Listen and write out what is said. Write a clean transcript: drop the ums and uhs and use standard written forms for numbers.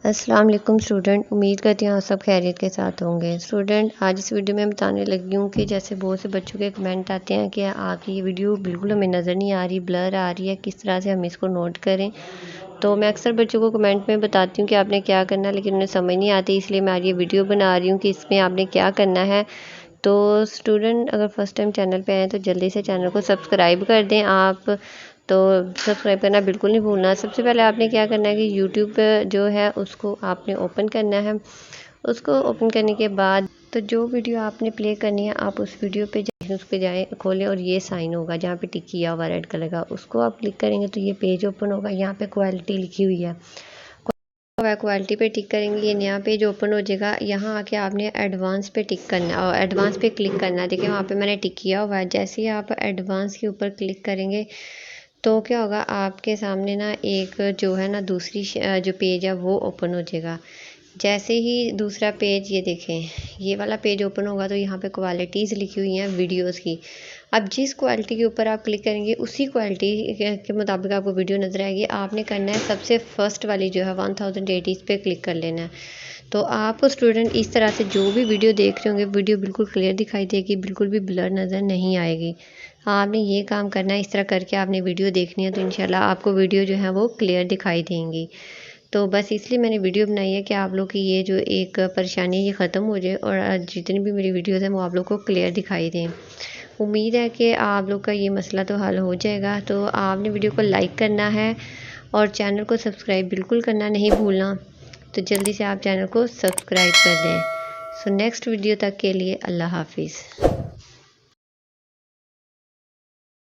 अस्सलाम वालेकुम स्टूडेंट, उम्मीद करती हूँ आप सब खैरियत के साथ होंगे। स्टूडेंट, आज इस वीडियो में बताने लगी हूँ कि जैसे बहुत से बच्चों के कमेंट आते हैं कि आपकी ये वीडियो बिल्कुल हमें नज़र नहीं आ रही, ब्लर आ रही है, किस तरह से हम इसको नोट करें। तो मैं अक्सर बच्चों को कमेंट में बताती हूँ कि आपने क्या करना है, लेकिन उन्हें समझ नहीं आती, इसलिए मैं आज ये वीडियो बना रही हूँ कि इसमें आपने क्या करना है। तो स्टूडेंट, अगर फर्स्ट टाइम चैनल पे आए तो जल्दी से चैनल को सब्सक्राइब कर दें आप। तो सब्सक्राइब करना बिल्कुल नहीं भूलना। सबसे पहले आपने क्या करना है कि यूट्यूब जो है उसको आपने ओपन करना है। उसको ओपन करने के बाद तो जो वीडियो आपने प्ले करनी है आप उस वीडियो पे उस पे जाएँ, खोलें और ये साइन होगा जहाँ पे टिक किया हुआ रेड कलर का, उसको आप क्लिक करेंगे तो ये पेज ओपन होगा। यहाँ पे क्वालिटी लिखी हुई है, क्वालिटी पे टिक करेंगे, ये नया पेज ओपन हो जाएगा। यहाँ आके आपने एडवांस पे टिक करना और एडवांस पे क्लिक करना है। देखिए वहाँ पे मैंने टिक किया हुआ है। जैसे ही आप एडवांस के ऊपर क्लिक करेंगे तो क्या होगा, आपके सामने ना एक जो है ना दूसरी जो पेज है वो ओपन हो जाएगा। जैसे ही दूसरा पेज, ये देखें, ये वाला पेज ओपन होगा तो यहाँ पे क्वालिटीज़ लिखी हुई हैं वीडियोस की। अब जिस क्वालिटी के ऊपर आप क्लिक करेंगे उसी क्वालिटी के मुताबिक आपको वीडियो नज़र आएगी। आपने करना है सबसे फर्स्ट वाली जो है 1080 पे क्लिक कर लेना है। तो आप स्टूडेंट इस तरह से जो भी वीडियो देख रहे होंगे वीडियो बिल्कुल क्लियर दिखाई देगी, बिल्कुल भी ब्लर नज़र नहीं आएगी। आपने ये काम करना है, इस तरह करके आपने वीडियो देखनी है तो इंशाल्लाह आपको वीडियो जो है वो क्लियर दिखाई देंगी। तो बस इसलिए मैंने वीडियो बनाई है कि आप लोग की ये जो एक परेशानी है ये ख़त्म हो जाए और जितनी भी मेरी वीडियोज़ हैं वो आप लोग को क्लियर दिखाई दें। उम्मीद है कि आप लोग का ये मसला तो हल हो जाएगा। तो आपने वीडियो को लाइक करना है और चैनल को सब्सक्राइब बिल्कुल करना नहीं भूलना। तो जल्दी से आप चैनल को सब्सक्राइब कर दें। सो नेक्स्ट वीडियो तक के लिए अल्लाह हाफिज़।